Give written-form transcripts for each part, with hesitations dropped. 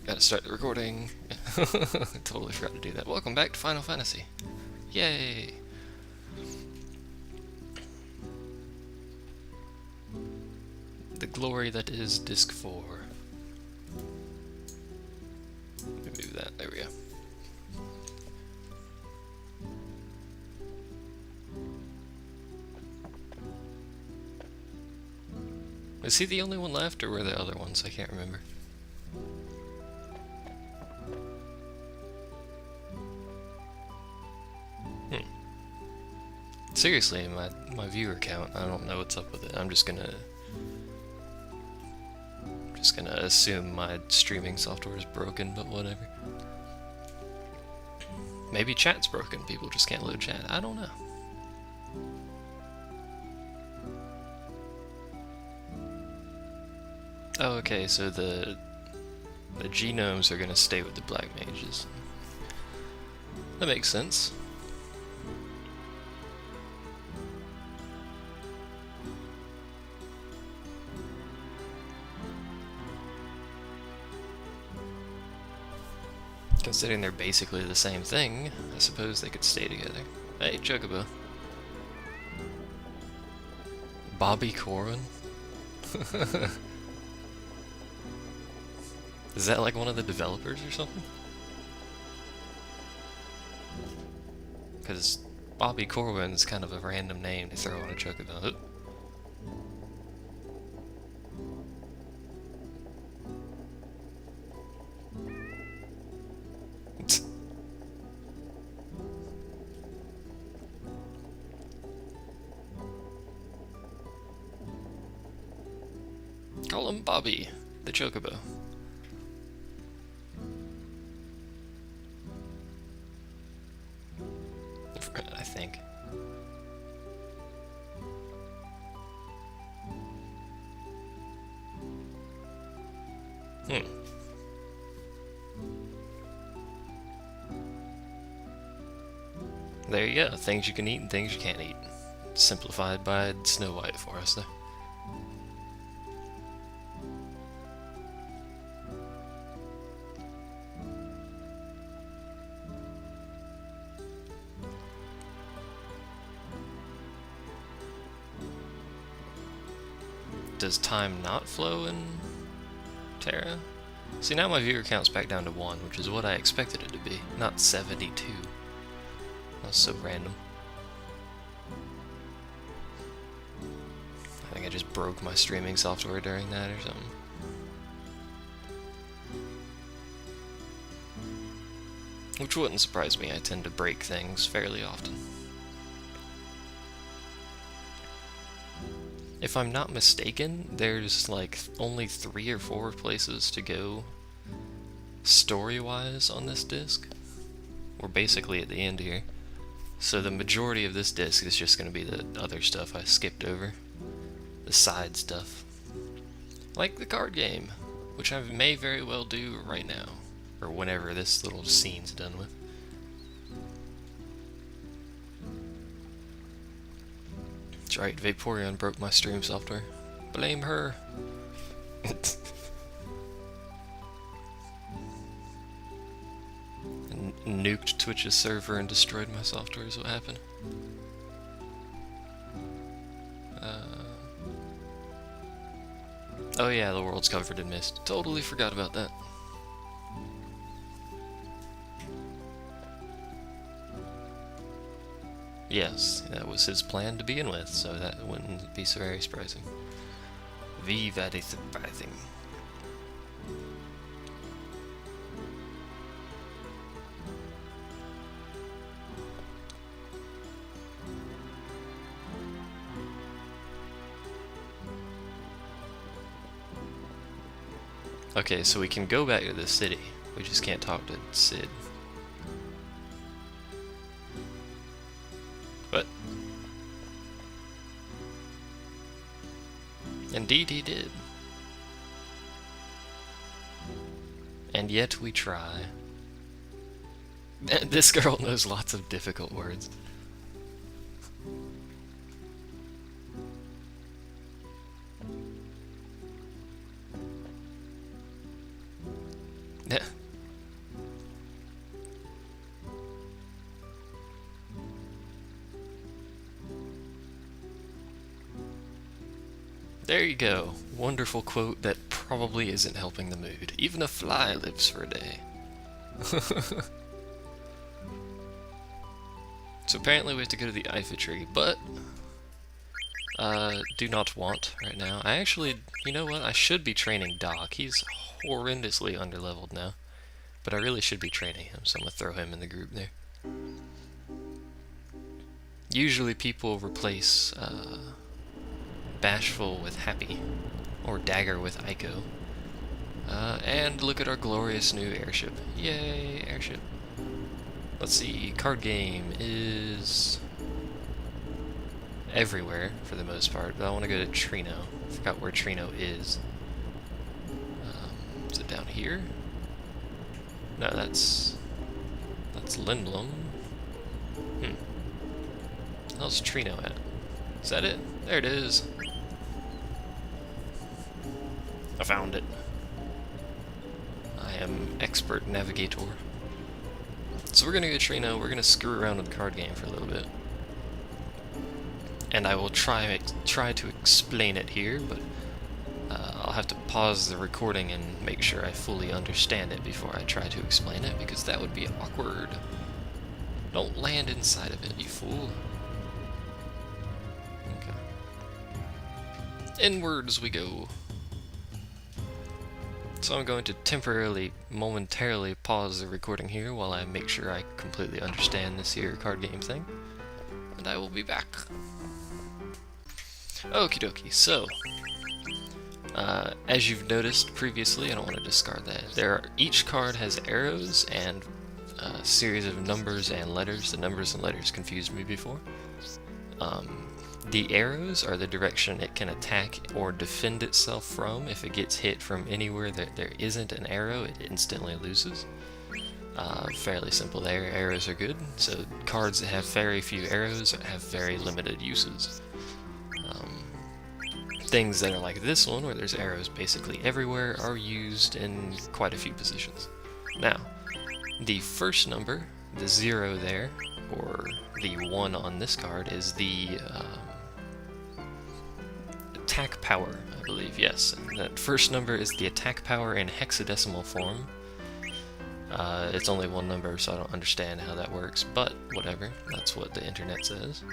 Gotta start the recording. Totally forgot to do that. Welcome back to Final Fantasy. Yay! The glory that is Disc 4. Let me move that. There we go. Is he the only one left, or were there other ones? I can't remember. Seriously, my viewer count, I don't know what's up with it. I'm just gonna assume my streaming software is broken, but whatever. Maybe chat's broken. People just can't load chat. I don't know. Oh, okay, so the genomes are gonna stay with the black mages. That makes sense. Considering they're basically the same thing, I suppose they could stay together. Hey, Chocobo. Bobby Corwin? Is that like one of the developers or something? Because Bobby Corwin's kind of a random name to throw on a Chocobo. Call him Bobby, the Chocobo. I think. There you go. Things you can eat and things you can't eat. Simplified by Snow White for us, though. Does time not flow in Terra? See, now my viewer count's back down to 1, which is what I expected it to be, not 72. That was so random. I think I just broke my streaming software during that or something. Which wouldn't surprise me, I tend to break things fairly often. If I'm not mistaken, there's like only 3 or 4 places to go story-wise on this disc. We're basically at the end here. So the majority of this disc is just going to be the other stuff I skipped over. The side stuff. Like the card game, which I may very well do right now. Or whenever this little scene's done with. That's right, Vaporeon broke my stream software. Blame her. Nuked Twitch's server and destroyed my software is what happened. Oh yeah, the world's covered in mist. Totally forgot about that. Yes, that was his plan to begin with, so that wouldn't be so very surprising. Very surprising. Okay, so we can go back to the city. We just can't talk to Sid. But indeed he did. And yet we try. This girl knows lots of difficult words. Yeah. There you go. Wonderful quote that probably isn't helping the mood. Even a fly lives for a day. So apparently we have to go to the Eiffel tree, but do not want right now. I actually, you know what? I should be training Doc. He's horrendously underleveled now, but I really should be training him, so I'm gonna throw him in the group there. Usually people replace Bashful with Happy, or Dagger with Aiko. And look at our glorious new airship. Yay, airship. Let's see, card game is everywhere for the most part, but I want to go to Trino. I forgot where Trino is. Is it down here? No, that's Lindblom. How's Trino at? Is that it? There it is. I found it. I am expert navigator. So we're gonna go Trino, we're gonna screw around with the card game for a little bit. And I will try to explain it here, but I'll have to pause the recording and make sure I fully understand it before I try to explain it, because that would be awkward. Don't land inside of it, you fool. Okay. Inwards we go. So I'm going to momentarily pause the recording here while I make sure I completely understand this here card game thing. And I will be back. Okie dokie, so, as you've noticed previously, I don't want to discard that, each card has arrows and a series of numbers and letters. The numbers and letters confused me before. The arrows are the direction it can attack or defend itself from. If it gets hit from anywhere that there isn't an arrow, it instantly loses. Fairly simple there. Arrows are good. So cards that have very few arrows have very limited uses. Things that are like this one, where there's arrows basically everywhere, are used in quite a few positions. Now, the first number, the 0 there, or the 1 on this card, is the attack power, I believe, yes. And that first number is the attack power in hexadecimal form. It's only one number, so I don't understand how that works, but whatever, that's what the internet says.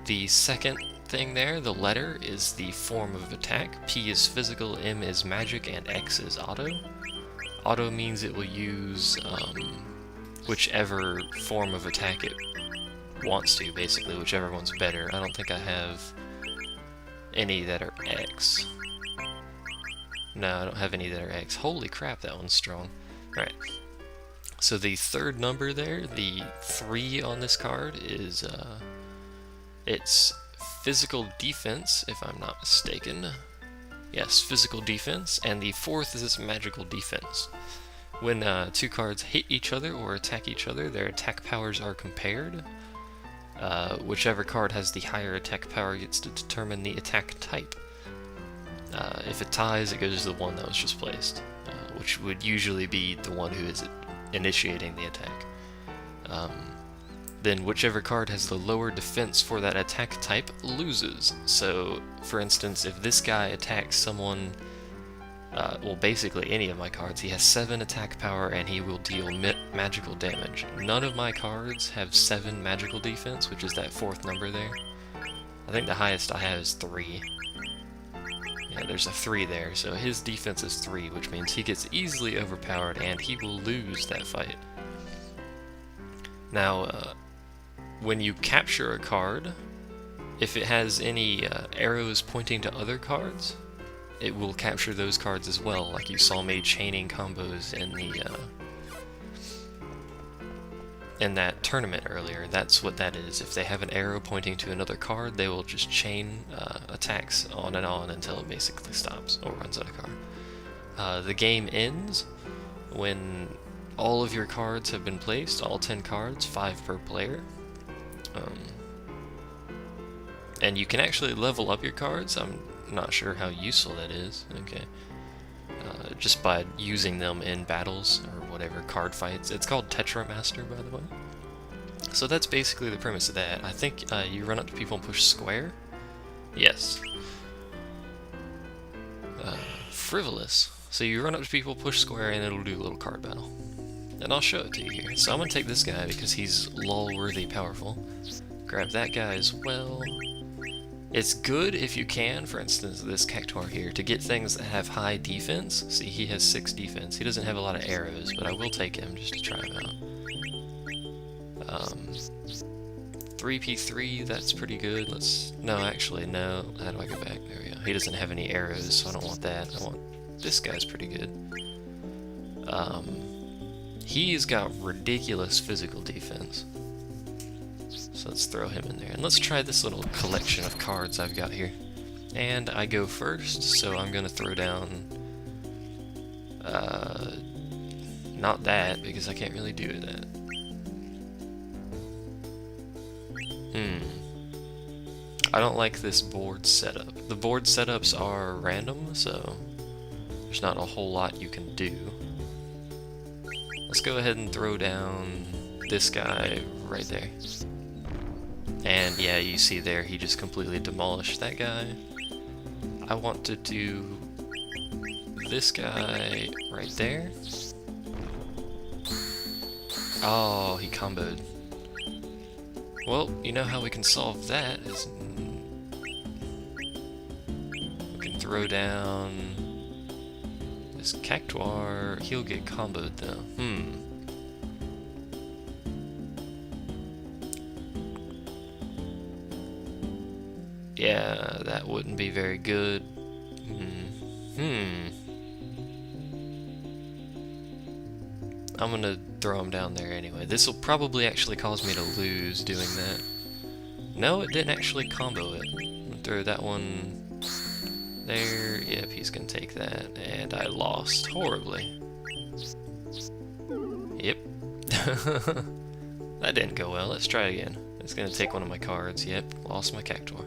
The second thing there, the letter, is the form of attack. P is physical, M is magic, and X is auto. Auto means it will use whichever form of attack it wants to, basically, whichever one's better. I don't think I have any that are X. No, I don't have any that are X. Holy crap, that one's strong. Alright. So the third number there, the 3 on this card, is it's physical defense, if I'm not mistaken. Yes, physical defense, and the fourth is magical defense. When two cards hit each other or attack each other, their attack powers are compared. Whichever card has the higher attack power gets to determine the attack type. If it ties, it goes to the one that was just placed, which would usually be the one who is initiating the attack. Then whichever card has the lower defense for that attack type loses. So, for instance, if this guy attacks someone, well, basically any of my cards, he has 7 attack power and he will deal magical damage. None of my cards have 7 magical defense, which is that 4th number there. I think the highest I have is 3. Yeah, there's a 3 there, so his defense is 3, which means he gets easily overpowered and he will lose that fight. Now, when you capture a card, if it has any arrows pointing to other cards, it will capture those cards as well, like you saw me chaining combos in that tournament earlier. That's what that is. If they have an arrow pointing to another card, they will just chain attacks on and on until it basically stops or runs out of card. The game ends when all of your cards have been placed, all 10 cards, 5 per player. And you can actually level up your cards. I'm not sure how useful that is. Okay. just by using them in battles or whatever, card fights. It's called Tetramaster, by the way. So that's basically the premise of that. I think you run up to people and push square. Yes. Frivolous. So you run up to people, push square, and it'll do a little card battle. And I'll show it to you here. So I'm going to take this guy because he's lol-worthy powerful. Grab that guy as well. It's good if you can, for instance, this Cactuar here, to get things that have high defense. See, he has 6 defense. He doesn't have a lot of arrows, but I will take him just to try him out. 3p3, that's pretty good. No, actually, no. How do I go back? There we go. He doesn't have any arrows, so I don't want that. I want... This guy's pretty good. He's got ridiculous physical defense. So let's throw him in there. And let's try this little collection of cards I've got here. And I go first, so I'm going to throw down... not that, because I can't really do that. I don't like this board setup. The board setups are random, so there's not a whole lot you can do. Let's go ahead and throw down this guy right there. And yeah, you see there, he just completely demolished that guy. I want to do this guy right there. Oh, he comboed. Well, you know how we can solve that is we can throw down this Cactuar. He'll get comboed though. Yeah, that wouldn't be very good. I'm gonna throw him down there anyway. This will probably actually cause me to lose doing that. No, it didn't actually combo it. I'm gonna throw that one there. Yep, he's gonna take that. And I lost horribly. Yep. That didn't go well. Let's try it again. It's gonna take one of my cards. Yep, lost my Cactuar.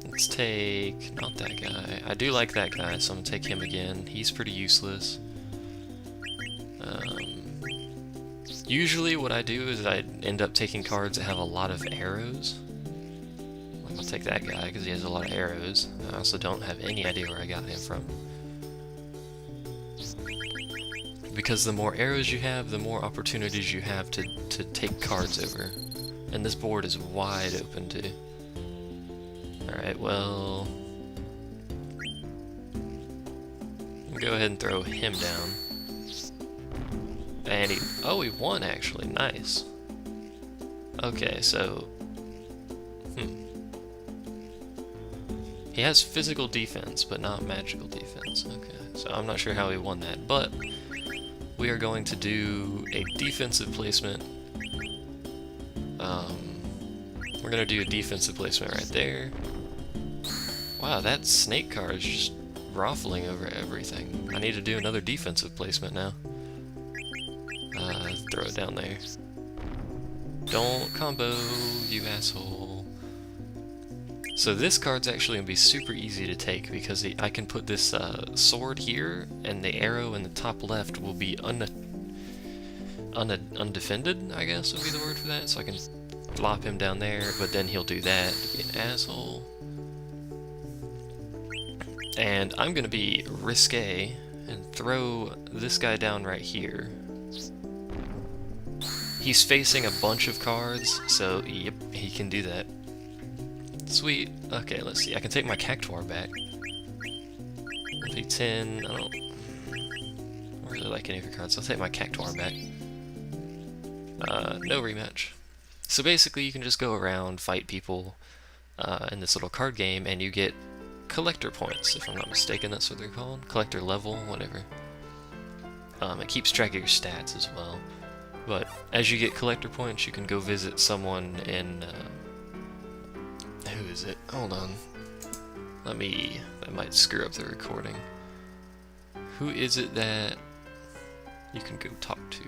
Let's take, not that guy. I do like that guy, so I'm gonna take him again. He's pretty useless. Usually what I do is I end up taking cards that have a lot of arrows. Like I'll take that guy because he has a lot of arrows. I also don't have any idea where I got him from. Because the more arrows you have, the more opportunities you have to take cards over. And this board is wide open too. Alright, well... go ahead and throw him down. And he won actually, nice. Okay, so... He has physical defense, but not magical defense. Okay, so I'm not sure how he won that, but... we are going to do a defensive placement. We're going to do a defensive placement right there. Wow, that snake card is just ruffling over everything. I need to do another defensive placement now. Throw it down there. Don't combo, you asshole. So this card's actually going to be super easy to take because I can put this sword here, and the arrow in the top left will be undefended, I guess would be the word for that. So I can flop him down there, but then he'll do that to be an asshole. And I'm going to be risque and throw this guy down right here. He's facing a bunch of cards, so yep, he can do that. Sweet. Okay, let's see. I can take my Cactuar back. P10. I don't really like any of your cards, so I'll take my Cactuar back. No rematch. So basically, you can just go around, fight people in this little card game, and you get collector points, if I'm not mistaken. That's what they're called. Collector level, whatever. It keeps track of your stats as well. But as you get collector points, you can go visit someone in... who is it? Hold on. That might screw up the recording. Who is it that you can go talk to?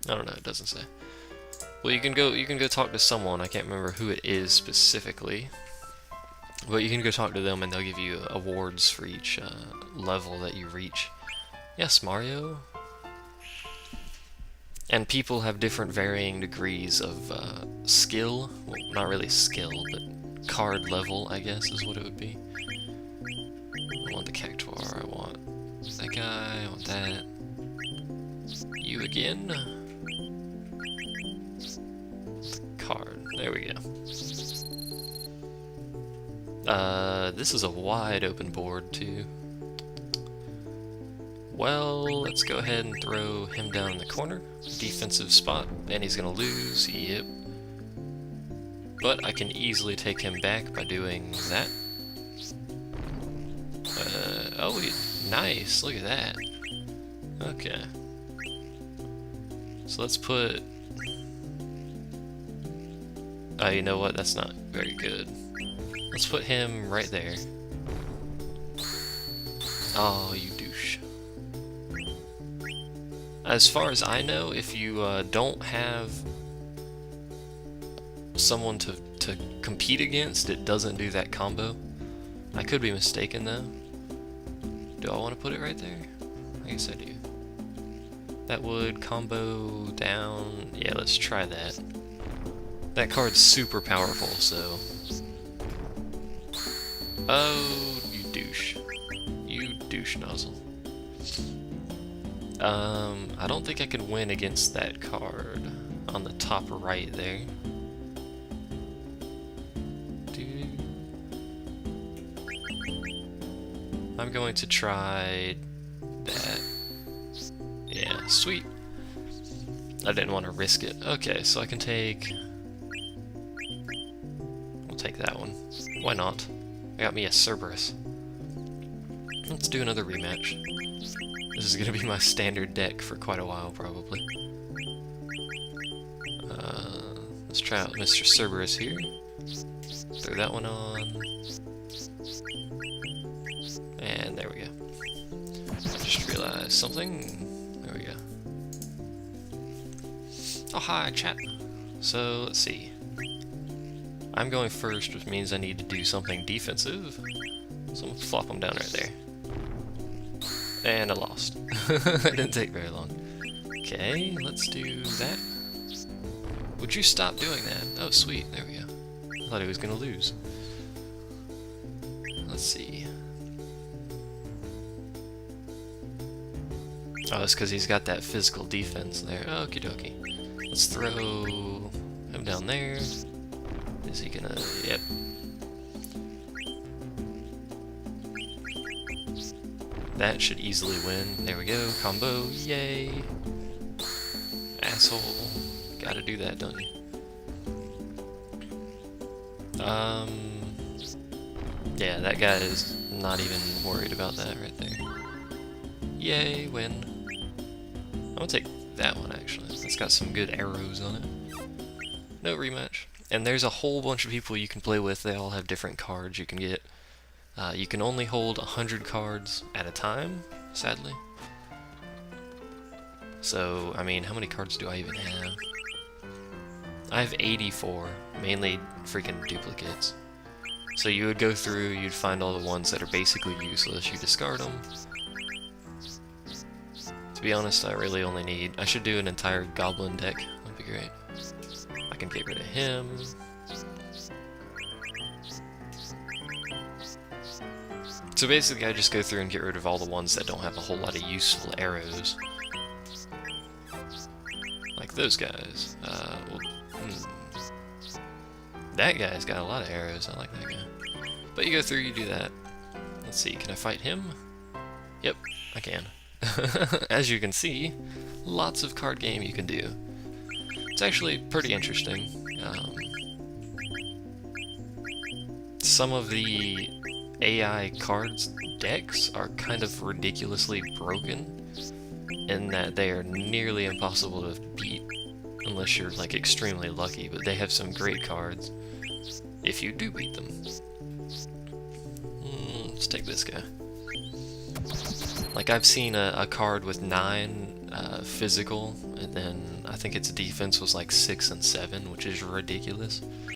I don't know, it doesn't say. Well, you can go talk to someone. I can't remember who it is specifically, but you can go talk to them and they'll give you awards for each level that you reach. Yes, Mario. And people have different varying degrees of skill. Well, not really skill, but card level, I guess, is what it would be. I want the Cactuar, I want that guy, I want that. You again. Card. There we go. This is a wide open board, too. Well, let's go ahead and throw him down in the corner. Defensive spot, and he's gonna lose, yep. But I can easily take him back by doing that. Oh, nice, look at that. Okay. So let's put... Oh, you know what, that's not very good. Let's put him right there. Oh, you douche. As far as I know, if you don't have someone to compete against, it doesn't do that combo. I could be mistaken though. Do I want to put it right there? I guess I do. That would combo down. Yeah, let's try that. That card's super powerful, so... Oh, you douche. You douche nozzle. I don't think I could win against that card on the top right there. I'm going to try that. Yeah, sweet. I didn't want to risk it. Okay, so I can take... We'll take that one. Why not? I got me a Cerberus. Let's do another rematch. This is going to be my standard deck for quite a while, probably. Let's try out Mr. Cerberus here. Throw that one on. And there we go. Just realized something. There we go. Oh, hi, chat. So, let's see. I'm going first, which means I need to do something defensive. So I'm gonna flop them down right there. And I lost. It didn't take very long. Okay, let's do that. Would you stop doing that? Oh, sweet. There we go. I thought he was gonna lose. Let's see. Oh, it's because he's got that physical defense there. Okie dokie. Let's throw him down there. Is he gonna... Yep. That should easily win. There we go. Combo. Yay. Asshole. Gotta do that, don't you? Yeah, that guy is not even worried about that right there. Yay, win. I'm gonna take that one, actually. It's got some good arrows on it. No rematch. And there's a whole bunch of people you can play with. They all have different cards you can get. You can only hold 100 cards at a time, sadly. So, I mean, how many cards do I even have? I have 84, mainly freaking duplicates. So you would go through, you'd find all the ones that are basically useless, you discard them. To be honest, I really only need... I should do an entire goblin deck, that'd be great. I can get rid of him. So basically I just go through and get rid of all the ones that don't have a whole lot of useful arrows. Like those guys. That guy's got a lot of arrows, I like that guy. But you go through, you do that. Let's see, can I fight him? Yep, I can. As you can see, lots of card game you can do. It's actually pretty interesting. Some of the AI cards decks are kind of ridiculously broken in that they are nearly impossible to beat unless you're like extremely lucky, but they have some great cards if you do beat them. Let's take this guy. Like I've seen a card with 9 physical, and then I think its defense was like 6 and 7, which is ridiculous.